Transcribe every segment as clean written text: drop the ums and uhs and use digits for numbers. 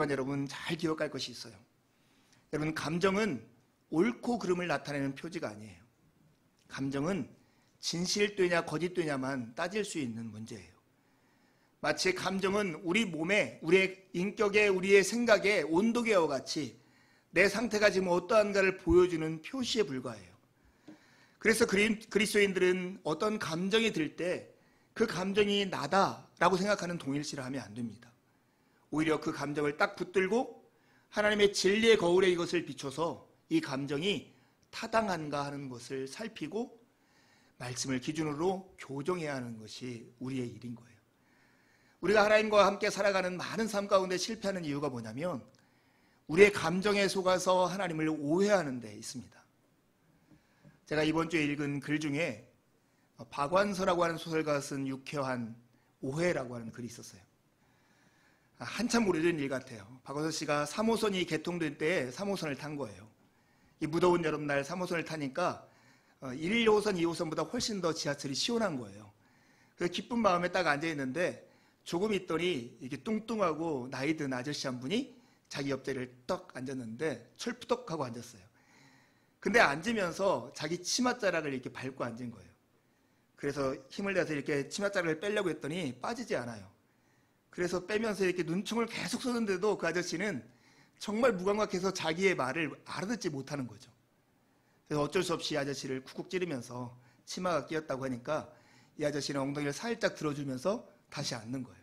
그렇지만 여러분 잘 기억할 것이 있어요. 여러분, 감정은 옳고 그름을 나타내는 표지가 아니에요. 감정은 진실되냐 거짓되냐만 따질 수 있는 문제예요. 마치 감정은 우리 몸에, 우리의 인격에, 우리의 생각에 온도계와 같이 내 상태가 지금 어떠한가를 보여주는 표시에 불과해요. 그래서 그리스도인들은 어떤 감정이 들 때 그 감정이 나다라고 생각하는 동일시를 하면 안 됩니다. 오히려 그 감정을 딱 붙들고 하나님의 진리의 거울에 이것을 비춰서 이 감정이 타당한가 하는 것을 살피고 말씀을 기준으로 교정해야 하는 것이 우리의 일인 거예요. 우리가 하나님과 함께 살아가는 많은 삶 가운데 실패하는 이유가 뭐냐면 우리의 감정에 속아서 하나님을 오해하는 데 있습니다. 제가 이번 주에 읽은 글 중에 박완서라고 하는 소설가가 쓴 유쾌한 오해라고 하는 글이 있었어요. 한참 오래된 일 같아요. 박완서 씨가 3호선이 개통된 때에 3호선을 탄 거예요. 이 무더운 여름날 3호선을 타니까 1호선, 2호선보다 훨씬 더 지하철이 시원한 거예요. 그래서 기쁜 마음에 딱 앉아있는데 조금 있더니 이렇게 뚱뚱하고 나이 든 아저씨 한 분이 자기 옆자리를 떡 앉았는데 철푸덕하고 앉았어요. 근데 앉으면서 자기 치맛자락을 이렇게 밟고 앉은 거예요. 그래서 힘을 내서 이렇게 치맛자락을 빼려고 했더니 빠지지 않아요. 그래서 빼면서 이렇게 눈총을 계속 쏘는데도 그 아저씨는 정말 무감각해서 자기의 말을 알아듣지 못하는 거죠. 그래서 어쩔 수 없이 이 아저씨를 쿡쿡 찌르면서 치마가 끼었다고 하니까 이 아저씨는 엉덩이를 살짝 들어주면서 다시 앉는 거예요.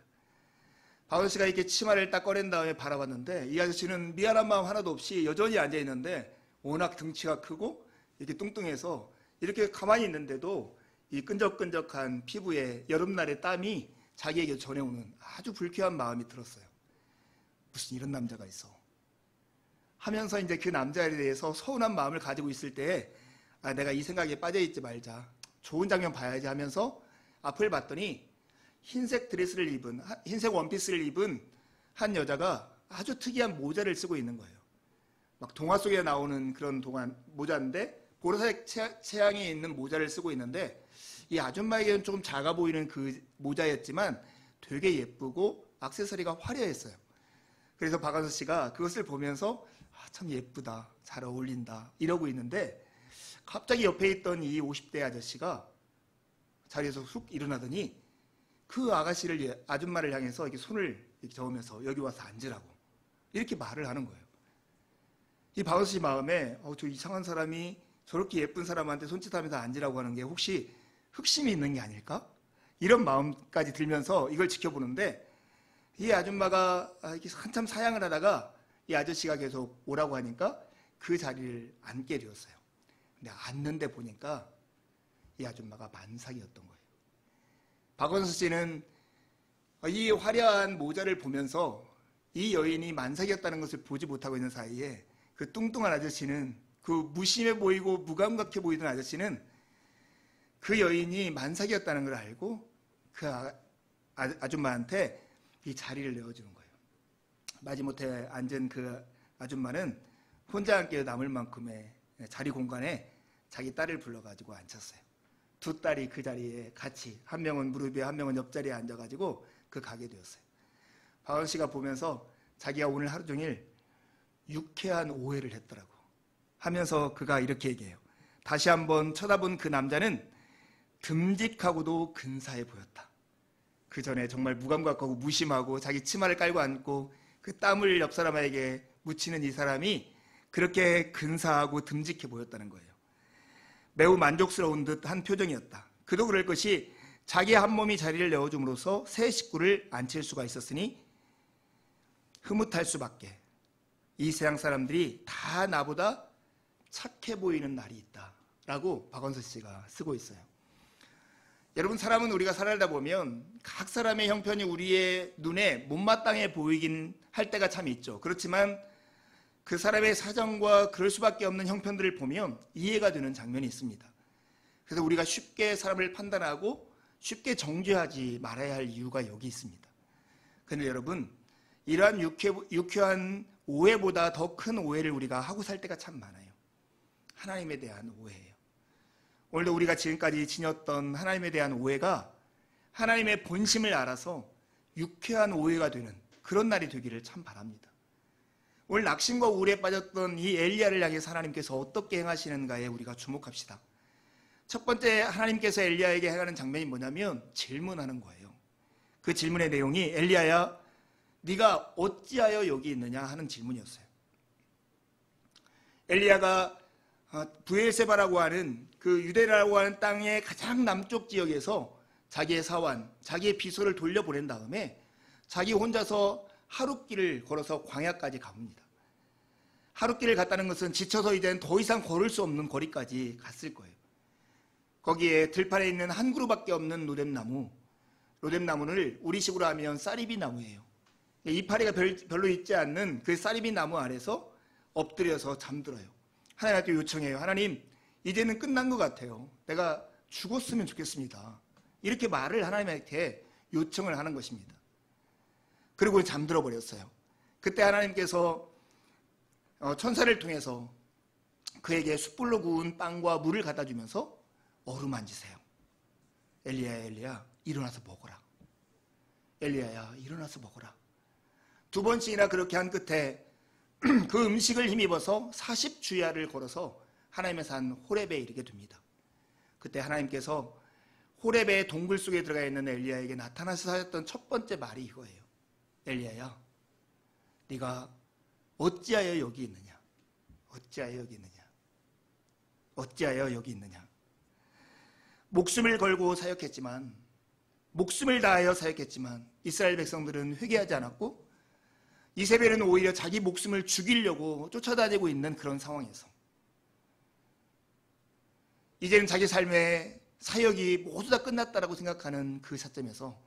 박 아저씨가 이렇게 치마를 딱 꺼낸 다음에 바라봤는데 이 아저씨는 미안한 마음 하나도 없이 여전히 앉아있는데 워낙 등치가 크고 이렇게 뚱뚱해서 이렇게 가만히 있는데도 이 끈적끈적한 피부에 여름날의 땀이 자기에게 전해오는 아주 불쾌한 마음이 들었어요. 무슨 이런 남자가 있어 하면서 이제 그 남자에 대해서 서운한 마음을 가지고 있을 때 내가 이 생각에 빠져있지 말자, 좋은 장면 봐야지 하면서 앞을 봤더니 흰색 드레스를 입은, 흰색 원피스를 입은 한 여자가 아주 특이한 모자를 쓰고 있는 거예요. 막 동화 속에 나오는 그런 모자인데 보라색 체향이 있는 모자를 쓰고 있는데 이 아줌마에게는 조금 작아 보이는 그 모자였지만 되게 예쁘고 액세서리가 화려했어요. 그래서 박완서 씨가 그것을 보면서 참 예쁘다, 잘 어울린다 이러고 있는데 갑자기 옆에 있던 이 50대 아저씨가 자리에서 훅 일어나더니 그 아줌마를 향해서 이렇게 손을 이렇게 저으면서 여기 와서 앉으라고 이렇게 말을 하는 거예요. 이 박완서 씨 마음에 저 이상한 사람이 저렇게 예쁜 사람한테 손짓하면서 앉으라고 하는 게 혹시 흑심이 있는 게 아닐까? 이런 마음까지 들면서 이걸 지켜보는데 이 아줌마가 이렇게 한참 사양을 하다가 이 아저씨가 계속 오라고 하니까 그 자리를 앉게 되었어요. 근데 앉는데 보니까 이 아줌마가 만삭이었던 거예요. 박완서 씨는 이 화려한 모자를 보면서 이 여인이 만삭이었다는 것을 보지 못하고 있는 사이에 그 뚱뚱한 아저씨는, 그 무심해 보이고 무감각해 보이던 아저씨는 그 여인이 만삭이었다는 걸 알고 그 아줌마한테 이 자리를 내어주는 거예요. 마지못해 앉은 그 아줌마는 혼자 함께 남을 만큼의 자리 공간에 자기 딸을 불러가지고 앉혔어요. 두 딸이 그 자리에 같이, 한 명은 무릎 위에 한 명은 옆자리에 앉아가지고 그 가게 되었어요. 박완서 씨가 보면서 자기가 오늘 하루 종일 유쾌한 오해를 했더라고 하면서 그가 이렇게 얘기해요. 다시 한번 쳐다본 그 남자는 듬직하고도 근사해 보였다. 그 전에 정말 무감각하고 무심하고 자기 치마를 깔고 앉고 그 땀을 옆 사람에게 묻히는 이 사람이 그렇게 근사하고 듬직해 보였다는 거예요. 매우 만족스러운 듯한 표정이었다. 그도 그럴 것이 자기 한 몸이 자리를 내어줌으로써 새 식구를 앉힐 수가 있었으니 흐뭇할 수밖에. 이 세상 사람들이 다 나보다 착해 보이는 날이 있다 라고 박완서 씨가 쓰고 있어요. 여러분, 사람은 우리가 살아다 보면 각 사람의 형편이 우리의 눈에 못마땅해 보이긴 할 때가 참 있죠. 그렇지만 그 사람의 사정과 그럴 수밖에 없는 형편들을 보면 이해가 되는 장면이 있습니다. 그래서 우리가 쉽게 사람을 판단하고 쉽게 정죄하지 말아야 할 이유가 여기 있습니다. 그런데 여러분, 이러한 유쾌한 오해보다 더 큰 오해를 우리가 하고 살 때가 참 많아요. 하나님에 대한 오해예요. 오늘도 우리가 지금까지 지녔던 하나님에 대한 오해가 하나님의 본심을 알아서 유쾌한 오해가 되는 그런 날이 되기를 참 바랍니다. 오늘 낙심과 우울에 빠졌던 이 엘리야를 향해서 하나님께서 어떻게 행하시는가에 우리가 주목합시다. 첫 번째 하나님께서 엘리야에게 행하는 장면이 뭐냐면 질문하는 거예요. 그 질문의 내용이 엘리야야 네가 어찌하여 여기 있느냐 하는 질문이었어요. 엘리야가 브엘세바라고 하는 그 유대라고 하는 땅의 가장 남쪽 지역에서 자기의 사환, 자기의 비서를 돌려보낸 다음에 자기 혼자서 하룻길을 걸어서 광야까지 갑니다. 하룻길을 갔다는 것은 지쳐서 이제는 더 이상 걸을 수 없는 거리까지 갔을 거예요. 거기에 들판에 있는 한 그루밖에 없는 로뎀나무를 우리식으로 하면 쌀이비 나무예요. 이파리가 별로 있지 않는 그 쌀이비 나무 아래서 엎드려서 잠들어요. 하나님한테 요청해요. 하나님, 이제는 끝난 것 같아요. 내가 죽었으면 좋겠습니다. 이렇게 말을 하나님한테 요청을 하는 것입니다. 그리고 잠들어 버렸어요. 그때 하나님께서 천사를 통해서 그에게 숯불로 구운 빵과 물을 갖다 주면서 어루만지세요. 엘리야 일어나서 먹어라. 엘리야야 일어나서 먹어라. 두 번씩이나 그렇게 한 끝에 그 음식을 힘입어서 40주야를 걸어서 하나님의 산 호렙에 이르게 됩니다. 그때 하나님께서 호렙의 동굴 속에 들어가 있는 엘리야에게 나타나서 하셨던 첫 번째 말이 이거예요. 엘리야야, 네가 어찌하여 여기 있느냐? 어찌하여 여기 있느냐? 어찌하여 여기 있느냐? 목숨을 걸고 사역했지만, 목숨을 다하여 사역했지만 이스라엘 백성들은 회개하지 않았고 이세벨은 오히려 자기 목숨을 죽이려고 쫓아다니고 있는 그런 상황에서 이제는 자기 삶의 사역이 모두 다 끝났다라고 생각하는 그 시점에서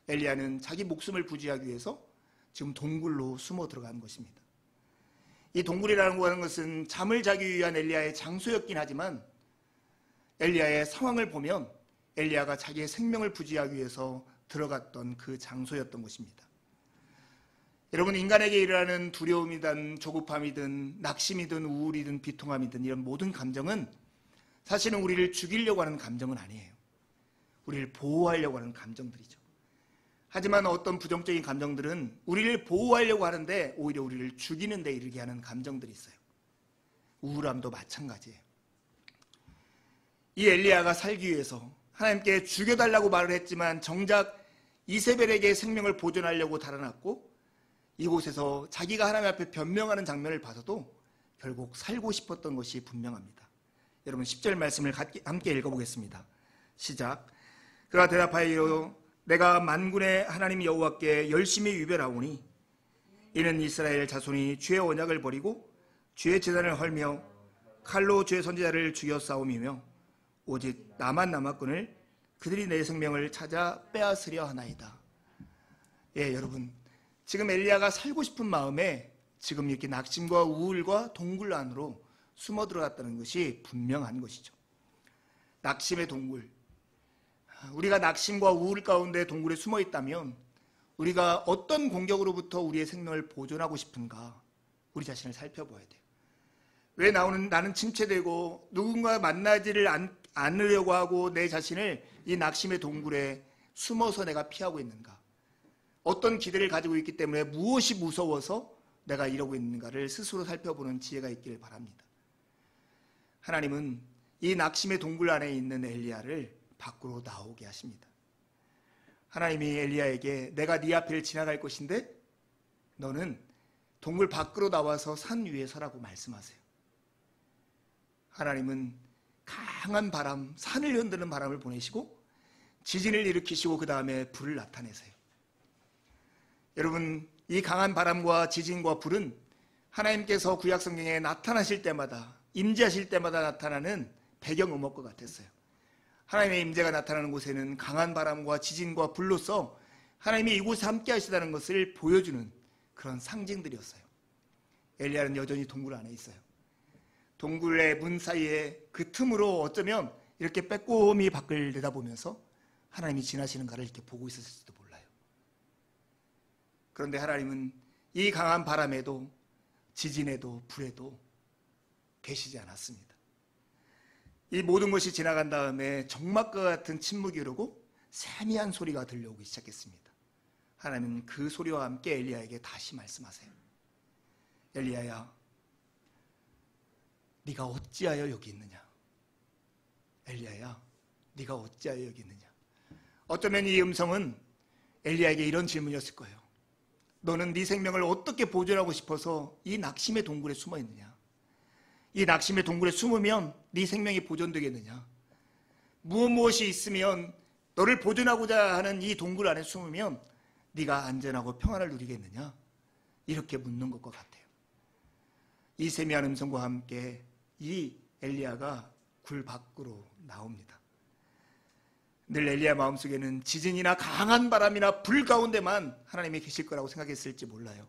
엘리야는 자기 목숨을 부지하기 위해서 지금 동굴로 숨어 들어간 것입니다. 이 동굴이라는 것은 잠을 자기 위한 엘리야의 장소였긴 하지만 엘리야의 상황을 보면 엘리야가 자기의 생명을 부지하기 위해서 들어갔던 그 장소였던 것입니다. 여러분, 인간에게 일어나는 두려움이든 조급함이든 낙심이든 우울이든 비통함이든 이런 모든 감정은 사실은 우리를 죽이려고 하는 감정은 아니에요. 우리를 보호하려고 하는 감정들이죠. 하지만 어떤 부정적인 감정들은 우리를 보호하려고 하는데 오히려 우리를 죽이는 데 이르게 하는 감정들이 있어요. 우울함도 마찬가지예요. 이 엘리야가 살기 위해서 하나님께 죽여달라고 말을 했지만 정작 이세벨에게 생명을 보존하려고 달아났고 이곳에서 자기가 하나님 앞에 변명하는 장면을 봐서도 결국 살고 싶었던 것이 분명합니다. 여러분 10절 말씀을 함께 읽어보겠습니다. 시작. 그가 대답하여 내가 만군의 하나님 여호와께 열심히 유별하오니 이는 이스라엘 자손이 주의 언약을 버리고 주의 제단을 헐며 칼로 주의 선지자를 죽여 싸움이며 오직 나만 남았거늘 그들이 내 생명을 찾아 빼앗으려 하나이다. 예, 여러분 지금 엘리야가 살고 싶은 마음에 지금 이렇게 낙심과 우울과 동굴 안으로 숨어 들어갔다는 것이 분명한 것이죠. 낙심의 동굴. 우리가 낙심과 우울 가운데 동굴에 숨어 있다면 우리가 어떤 공격으로부터 우리의 생명을 보존하고 싶은가 우리 자신을 살펴봐야 돼요. 왜 나는 침체되고 누군가 만나지를 않으려고 하고 내 자신을 이 낙심의 동굴에 숨어서 내가 피하고 있는가? 어떤 기대를 가지고 있기 때문에 무엇이 무서워서 내가 이러고 있는가를 스스로 살펴보는 지혜가 있기를 바랍니다. 하나님은 이 낙심의 동굴 안에 있는 엘리야를 밖으로 나오게 하십니다. 하나님이 엘리야에게 내가 네 앞을 지나갈 것인데 너는 동굴 밖으로 나와서 산 위에 서라고 말씀하세요. 하나님은 강한 바람, 산을 흔드는 바람을 보내시고 지진을 일으키시고 그 다음에 불을 나타내세요. 여러분, 이 강한 바람과 지진과 불은 하나님께서 구약 성경에 나타나실 때마다 임재하실 때마다 나타나는 배경음악과 같았어요. 하나님의 임재가 나타나는 곳에는 강한 바람과 지진과 불로서 하나님이 이곳에 함께 하시다는 것을 보여주는 그런 상징들이었어요. 엘리야는 여전히 동굴 안에 있어요. 동굴의 문 사이에 그 틈으로 어쩌면 이렇게 빼꼼히 밖을 내다보면서 하나님이 지나시는가를 이렇게 보고 있었을지도 몰라요. 그런데 하나님은 이 강한 바람에도 지진에도 불에도 계시지 않았습니다. 이 모든 것이 지나간 다음에 정막과 같은 침묵이 흐르고 세미한 소리가 들려오기 시작했습니다. 하나님은 그 소리와 함께 엘리야에게 다시 말씀하세요. 엘리야야, 네가 어찌하여 여기 있느냐? 엘리야야, 네가 어찌하여 여기 있느냐? 어쩌면 이 음성은 엘리야에게 이런 질문이었을 거예요. 너는 네 생명을 어떻게 보존하고 싶어서 이 낙심의 동굴에 숨어 있느냐? 이 낙심의 동굴에 숨으면 네 생명이 보존되겠느냐? 무엇이 있으면 너를 보존하고자 하는 이 동굴 안에 숨으면 네가 안전하고 평안을 누리겠느냐? 이렇게 묻는 것과 같아요. 이 세미한 음성과 함께 이 엘리야가 굴 밖으로 나옵니다. 늘 엘리야 마음속에는 지진이나 강한 바람이나 불 가운데만 하나님이 계실 거라고 생각했을지 몰라요.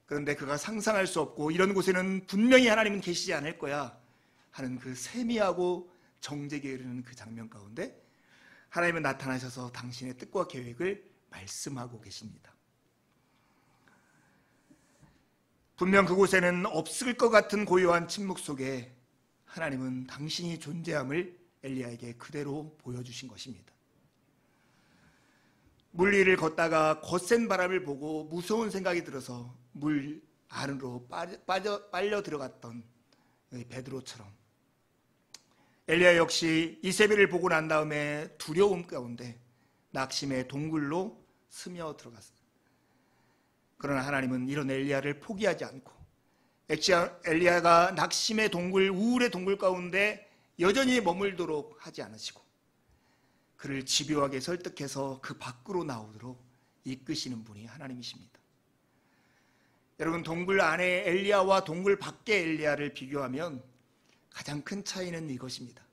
그런데 그가 상상할 수 없고 이런 곳에는 분명히 하나님은 계시지 않을 거야 하는 그 세미하고 정직에 이르는 그 장면 가운데 하나님은 나타나셔서 당신의 뜻과 계획을 말씀하고 계십니다. 분명 그곳에는 없을 것 같은 고요한 침묵 속에 하나님은 당신이 존재함을 엘리야에게 그대로 보여주신 것입니다. 물 위를 걷다가 거센 바람을 보고 무서운 생각이 들어서 물 안으로 빨려 들어갔던 베드로처럼 엘리야 역시 이세벨을 보고 난 다음에 두려움 가운데 낙심의 동굴로 스며 들어갔어요. 그러나 하나님은 이런 엘리야를 포기하지 않고 엘리야가 낙심의 동굴, 우울의 동굴 가운데 여전히 머물도록 하지 않으시고 그를 집요하게 설득해서 그 밖으로 나오도록 이끄시는 분이 하나님이십니다. 여러분, 동굴 안에 엘리야와 동굴 밖의 엘리야를 비교하면 가장 큰 차이는 이것입니다.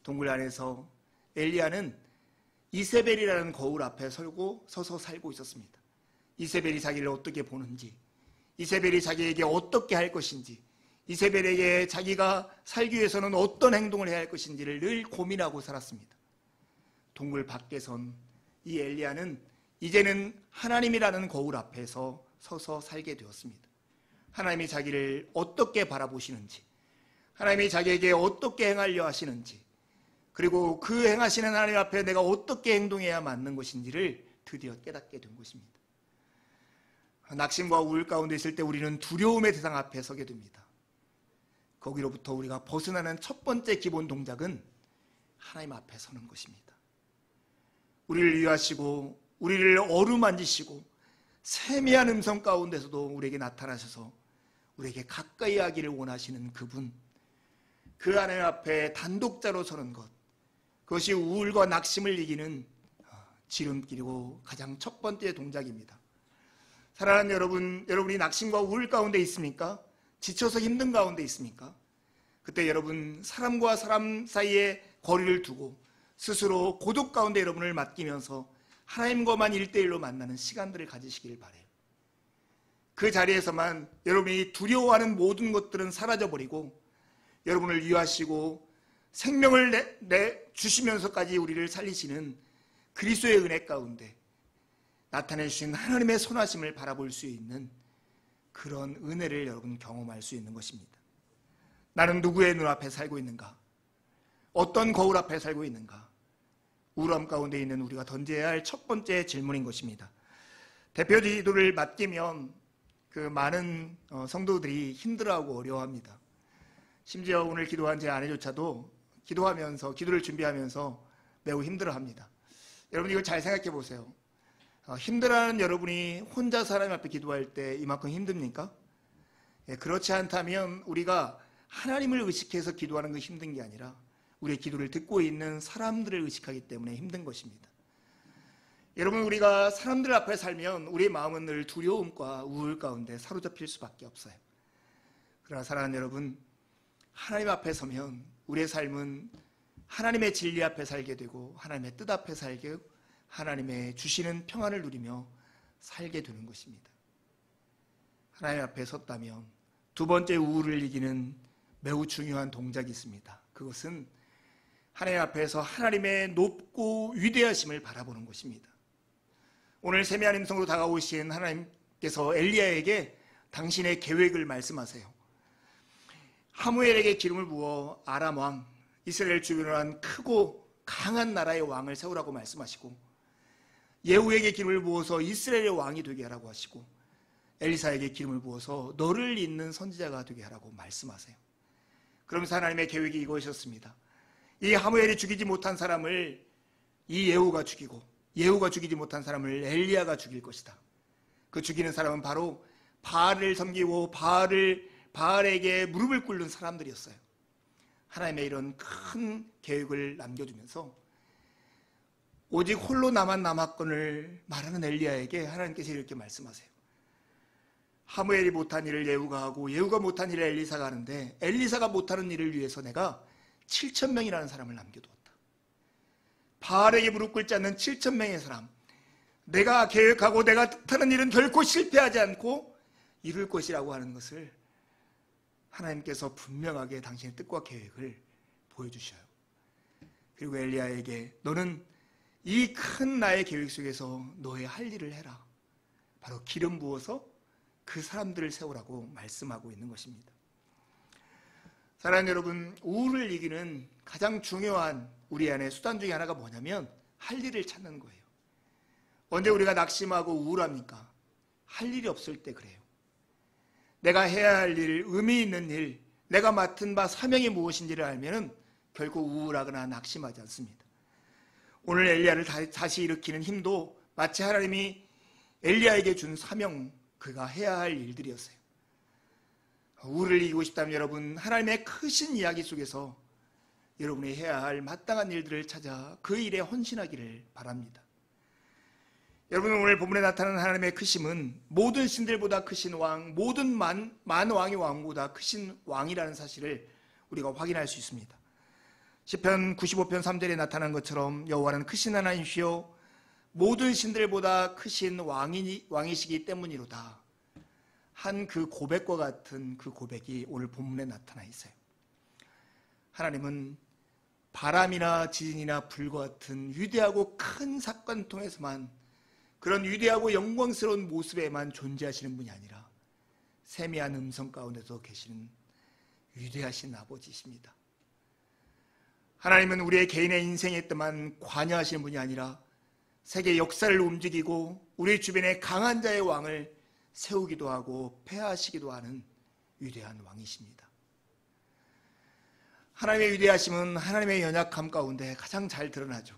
동굴 안에서 엘리야는 이세벨이라는 거울 앞에 서서 살고 있었습니다. 이세벨이 자기를 어떻게 보는지, 이세벨이 자기에게 어떻게 할 것인지, 이세벨에게 자기가 살기 위해서는 어떤 행동을 해야 할 것인지를 늘 고민하고 살았습니다. 동굴 밖에선 이 엘리야는 이제는 하나님이라는 거울 앞에서 서서 살게 되었습니다. 하나님이 자기를 어떻게 바라보시는지, 하나님이 자기에게 어떻게 행하려 하시는지, 그리고 그 행하시는 하나님 앞에 내가 어떻게 행동해야 맞는 것인지를 드디어 깨닫게 된 것입니다. 낙심과 우울 가운데 있을 때 우리는 두려움의 대상 앞에 서게 됩니다. 거기로부터 우리가 벗어나는 첫 번째 기본 동작은 하나님 앞에 서는 것입니다. 우리를 위하시고 우리를 어루만지시고 세미한 음성 가운데서도 우리에게 나타나셔서 우리에게 가까이 하기를 원하시는 그분, 그 하나님 앞에 단독자로 서는 것, 그것이 우울과 낙심을 이기는 지름길이고 가장 첫 번째 동작입니다. 사랑하는 여러분, 여러분이 낙심과 우울 가운데 있습니까? 지쳐서 힘든 가운데 있습니까? 그때 여러분, 사람과 사람 사이에 거리를 두고 스스로 고독 가운데 여러분을 맡기면서 하나님과만 1대1로 만나는 시간들을 가지시길 바라요. 그 자리에서만 여러분이 두려워하는 모든 것들은 사라져버리고 여러분을 위하시고 생명을 주시면서까지 우리를 살리시는 그리스도의 은혜 가운데 나타내주신 하나님의 선하심을 바라볼 수 있는 그런 은혜를 여러분 경험할 수 있는 것입니다. 나는 누구의 눈앞에 살고 있는가? 어떤 거울 앞에 살고 있는가? 우울함 가운데 있는 우리가 던져야 할 첫 번째 질문인 것입니다. 대표 기도를 맡기면 그 많은 성도들이 힘들어하고 어려워합니다. 심지어 오늘 기도한 제 아내조차도 기도를 준비하면서 매우 힘들어합니다. 여러분, 이거 잘 생각해 보세요. 힘들어하는 여러분이 혼자 하나님 앞에 기도할 때 이만큼 힘듭니까? 그렇지 않다면 우리가 하나님을 의식해서 기도하는 것이 힘든 게 아니라 우리의 기도를 듣고 있는 사람들을 의식하기 때문에 힘든 것입니다. 여러분, 우리가 사람들 앞에 살면 우리의 마음은 늘 두려움과 우울 가운데 사로잡힐 수밖에 없어요. 그러나 사랑하는 여러분, 하나님 앞에 서면 우리의 삶은 하나님의 진리 앞에 살게 되고 하나님의 뜻 앞에 살게, 하나님의 주시는 평안을 누리며 살게 되는 것입니다. 하나님 앞에 섰다면 두 번째 우울을 이기는 매우 중요한 동작이 있습니다. 그것은 하나님 앞에서 하나님의 높고 위대하심을 바라보는 것입니다. 오늘 세미한 음성으로 다가오신 하나님께서 엘리야에게 당신의 계획을 말씀하세요. 하무엘에게 기름을 부어 아람 왕, 이스라엘 주변을 한 크고 강한 나라의 왕을 세우라고 말씀하시고, 예후에게 기름을 부어서 이스라엘의 왕이 되게 하라고 하시고, 엘리사에게 기름을 부어서 너를 잇는 선지자가 되게 하라고 말씀하세요. 그러면서 하나님의 계획이 이것이었습니다. 이 하무엘이 죽이지 못한 사람을 이 예후가 죽이고, 예후가 죽이지 못한 사람을 엘리야가 죽일 것이다. 그 죽이는 사람은 바로 바알을 섬기고 바알에게 무릎을 꿇는 사람들이었어요. 하나님의 이런 큰 계획을 남겨주면서 오직 홀로 남았건을 말하는 엘리야에게 하나님께서 이렇게 말씀하세요. 하무엘이 못한 일을 예후가 하고 예후가 못한 일을 엘리사가 하는데 엘리사가 못하는 일을 위해서 내가 7,000명이라는 사람을 남겨두었다. 바알에게 무릎 꿇지 않는 7,000명의 사람, 내가 계획하고 내가 뜻하는 일은 결코 실패하지 않고 이룰 것이라고 하는 것을 하나님께서 분명하게 당신의 뜻과 계획을 보여주셔요. 그리고 엘리야에게 너는 이 큰 나의 계획 속에서 너의 할 일을 해라. 바로 기름 부어서 그 사람들을 세우라고 말씀하고 있는 것입니다. 사랑하는 여러분, 우울을 이기는 가장 중요한 우리 안의 수단 중에 하나가 뭐냐면 할 일을 찾는 거예요. 언제 우리가 낙심하고 우울합니까? 할 일이 없을 때 그래요. 내가 해야 할 일, 의미 있는 일, 내가 맡은 바 사명이 무엇인지를 알면 결코 우울하거나 낙심하지 않습니다. 오늘 엘리야를 다시 일으키는 힘도 마치 하나님이 엘리야에게 준 사명, 그가 해야 할 일들이었어요. 우울을 이기고 싶다면 여러분, 하나님의 크신 이야기 속에서 여러분이 해야 할 마땅한 일들을 찾아 그 일에 헌신하기를 바랍니다. 여러분, 오늘 본문에 나타나는 하나님의 크심은 모든 신들보다 크신 왕, 모든 만왕의 왕보다 크신 왕이라는 사실을 우리가 확인할 수 있습니다. 시편 95편 3절에 나타난 것처럼 여호와는 크신 하나님이시요 모든 신들보다 크신 왕이시기 때문이로다. 한 그 고백과 같은 그 고백이 오늘 본문에 나타나 있어요. 하나님은 바람이나 지진이나 불과 같은 위대하고 큰 사건 통해서만, 그런 위대하고 영광스러운 모습에만 존재하시는 분이 아니라 세미한 음성 가운데서 계시는 위대하신 아버지이십니다. 하나님은 우리의 개인의 인생에 때만 관여하시는 분이 아니라 세계 역사를 움직이고 우리 주변에 강한 자의 왕을 세우기도 하고 폐하시기도 하는 위대한 왕이십니다. 하나님의 위대하심은 하나님의 연약함 가운데 가장 잘 드러나죠.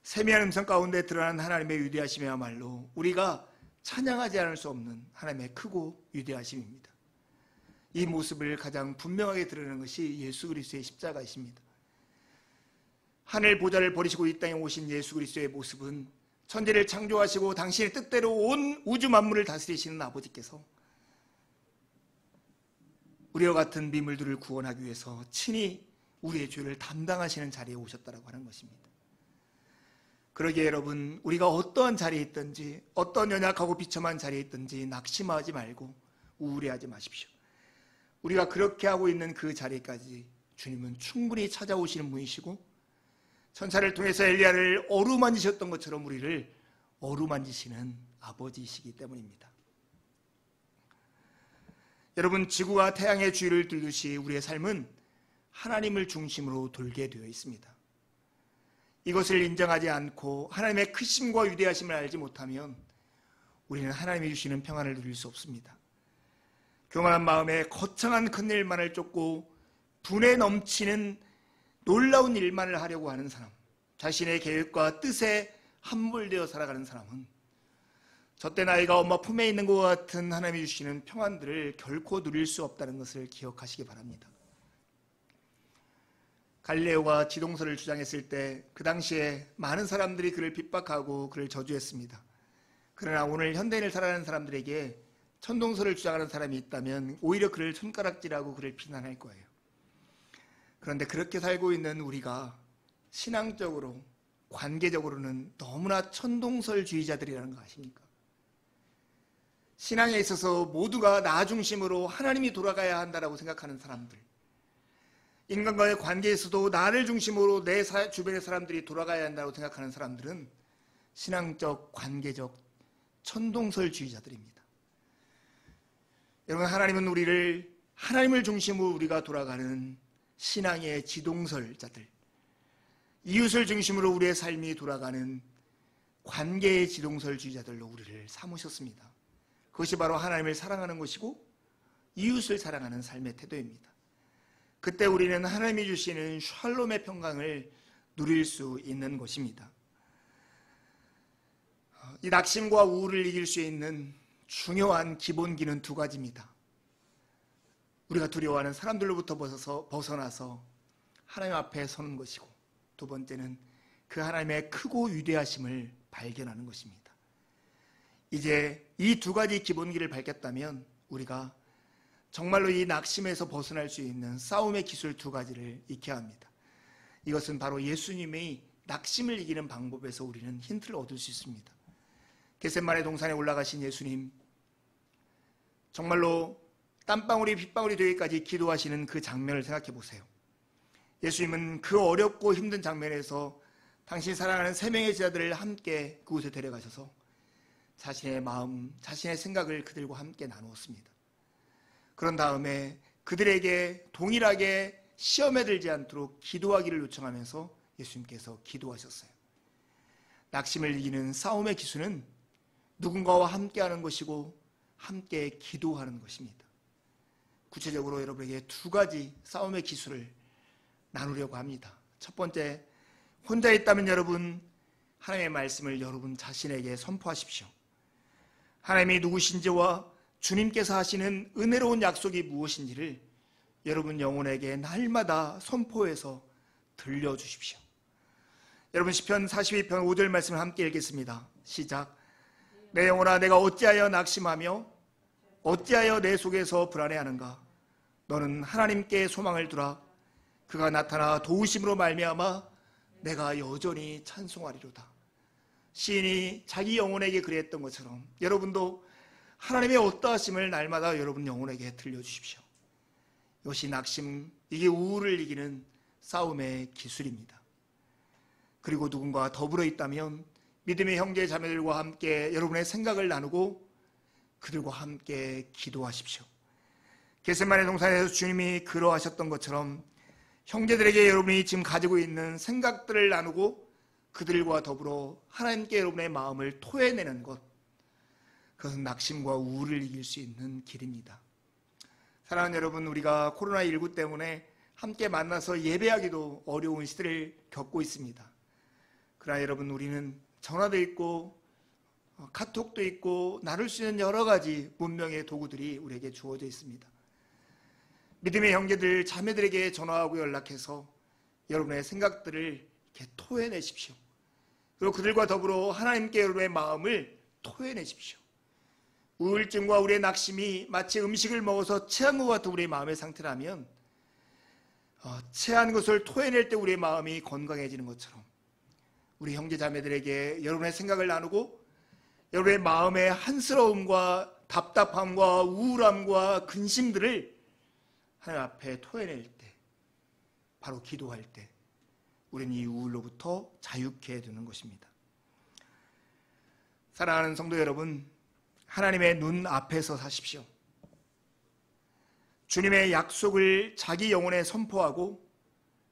세미한 음성 가운데 드러난 하나님의 위대하심이야말로 우리가 찬양하지 않을 수 없는 하나님의 크고 위대하심입니다. 이 모습을 가장 분명하게 드러내는 것이 예수 그리스도의 십자가이십니다. 하늘 보좌를 버리시고 이 땅에 오신 예수 그리스도의 모습은 천지를 창조하시고 당신의 뜻대로 온 우주 만물을 다스리시는 아버지께서 우리와 같은 미물들을 구원하기 위해서 친히 우리의 죄를 담당하시는 자리에 오셨다고 하는 것입니다. 그러기에 여러분, 우리가 어떠한 자리에 있든지 어떤 연약하고 비참한 자리에 있든지 낙심하지 말고 우울해하지 마십시오. 우리가 그렇게 하고 있는 그 자리까지 주님은 충분히 찾아오시는 분이시고 천사를 통해서 엘리야를 어루만지셨던 것처럼 우리를 어루만지시는 아버지이시기 때문입니다. 여러분, 지구가 태양의 주위를 돌듯이 우리의 삶은 하나님을 중심으로 돌게 되어 있습니다. 이것을 인정하지 않고 하나님의 크심과 위대하심을 알지 못하면 우리는 하나님이 주시는 평안을 누릴 수 없습니다. 교만한 마음에 거창한 큰 일만을 쫓고 분에 넘치는 놀라운 일만을 하려고 하는 사람, 자신의 계획과 뜻에 함몰되어 살아가는 사람은 저때 나이가 엄마 품에 있는 것 같은 하나님이 주시는 평안들을 결코 누릴 수 없다는 것을 기억하시기 바랍니다. 갈릴레오가 지동설을 주장했을 때 그 당시에 많은 사람들이 그를 핍박하고 그를 저주했습니다. 그러나 오늘 현대인을 살아가는 사람들에게 천동설을 주장하는 사람이 있다면 오히려 그를 손가락질하고 그를 비난할 거예요. 그런데 그렇게 살고 있는 우리가 신앙적으로, 관계적으로는 너무나 천동설주의자들이라는 거 아십니까? 신앙에 있어서 모두가 나 중심으로 하나님이 돌아가야 한다고 생각하는 사람들, 인간과의 관계에서도 나를 중심으로 내 주변의 사람들이 돌아가야 한다고 생각하는 사람들은 신앙적, 관계적 천동설주의자들입니다. 여러분, 하나님은 우리를 하나님을 중심으로 우리가 돌아가는 신앙의 지동설자들, 이웃을 중심으로 우리의 삶이 돌아가는 관계의 지동설주의자들로 우리를 삼으셨습니다. 그것이 바로 하나님을 사랑하는 것이고 이웃을 사랑하는 삶의 태도입니다. 그때 우리는 하나님이 주시는 샬롬의 평강을 누릴 수 있는 것입니다. 이 낙심과 우울을 이길 수 있는 중요한 기본기는 두 가지입니다. 우리가 두려워하는 사람들로부터 벗어나서 하나님 앞에 서는 것이고, 두 번째는 그 하나님의 크고 위대하심을 발견하는 것입니다. 이제 이 두 가지 기본기를 밝혔다면 우리가 정말로 이 낙심에서 벗어날 수 있는 싸움의 기술 두 가지를 익혀야 합니다. 이것은 바로 예수님의 낙심을 이기는 방법에서 우리는 힌트를 얻을 수 있습니다. 겟세마네 동산에 올라가신 예수님, 정말로 땀방울이 빗방울이 되기까지 기도하시는 그 장면을 생각해 보세요. 예수님은 그 어렵고 힘든 장면에서 당신이 사랑하는 세 명의 제자들을 함께 그곳에 데려가셔서 자신의 마음, 자신의 생각을 그들과 함께 나누었습니다. 그런 다음에 그들에게 동일하게 시험에 들지 않도록 기도하기를 요청하면서 예수님께서 기도하셨어요. 낙심을 이기는 싸움의 기술은 누군가와 함께하는 것이고 함께 기도하는 것입니다. 구체적으로 여러분에게 두 가지 싸움의 기술을 나누려고 합니다. 첫 번째, 혼자 있다면 여러분, 하나님의 말씀을 여러분 자신에게 선포하십시오. 하나님이 누구신지와 주님께서 하시는 은혜로운 약속이 무엇인지를 여러분 영혼에게 날마다 선포해서 들려주십시오. 여러분 시편 42편 5절 말씀을 함께 읽겠습니다. 시작. 내 영혼아, 내가 어찌하여 낙심하며 어찌하여 내 속에서 불안해하는가? 너는 하나님께 소망을 두라. 그가 나타나 도우심으로 말미암아 내가 여전히 찬송하리로다. 시인이 자기 영혼에게 그랬던 것처럼 여러분도 하나님의 어떠하심을 날마다 여러분 영혼에게 들려주십시오. 이것이 낙심, 이게 우울을 이기는 싸움의 기술입니다. 그리고 누군가와 더불어 있다면 믿음의 형제 자매들과 함께 여러분의 생각을 나누고 그들과 함께 기도하십시오. 겟세마네 동산에서 주님이 그러하셨던 것처럼 형제들에게 여러분이 지금 가지고 있는 생각들을 나누고 그들과 더불어 하나님께 여러분의 마음을 토해내는 것, 그것은 낙심과 우울을 이길 수 있는 길입니다. 사랑하는 여러분, 우리가 코로나19 때문에 함께 만나서 예배하기도 어려운 시대를 겪고 있습니다. 그러나 여러분, 우리는 전화도 있고 카톡도 있고 나눌 수 있는 여러 가지 문명의 도구들이 우리에게 주어져 있습니다. 믿음의 형제들, 자매들에게 전화하고 연락해서 여러분의 생각들을 이렇게 토해내십시오. 그리고 그들과 더불어 하나님께 여러분의 마음을 토해내십시오. 우울증과 우리의 낙심이 마치 음식을 먹어서 체한 것 같은 우리의 마음의 상태라면 체한 것을 토해낼 때 우리의 마음이 건강해지는 것처럼 우리 형제 자매들에게 여러분의 생각을 나누고 여러분의 마음의 한스러움과 답답함과 우울함과 근심들을 하나님 앞에 토해낼 때, 바로 기도할 때 우리는 이 우울로부터 자유케 되는 것입니다. 사랑하는 성도 여러분, 하나님의 눈 앞에서 사십시오. 주님의 약속을 자기 영혼에 선포하고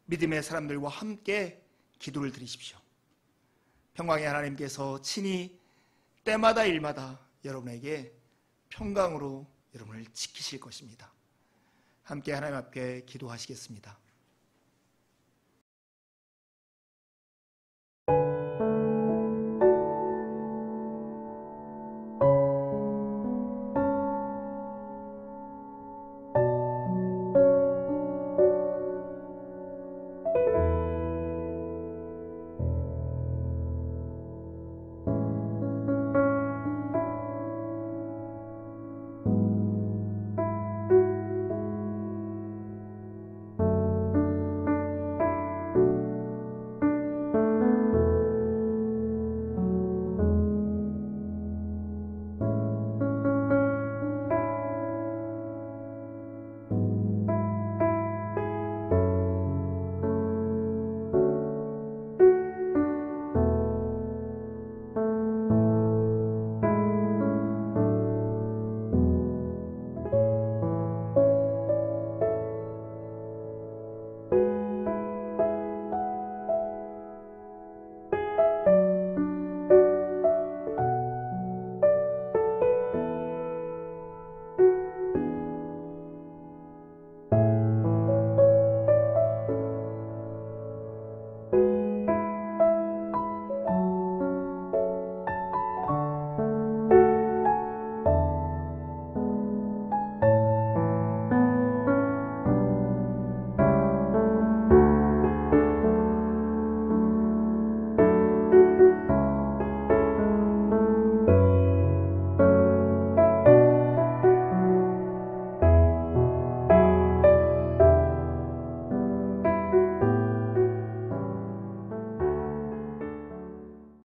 믿음의 사람들과 함께 기도를 드리십시오. 평강의 하나님께서 친히 때마다 일마다 여러분에게 평강으로 여러분을 지키실 것입니다. 함께 하나님 앞에 기도하시겠습니다.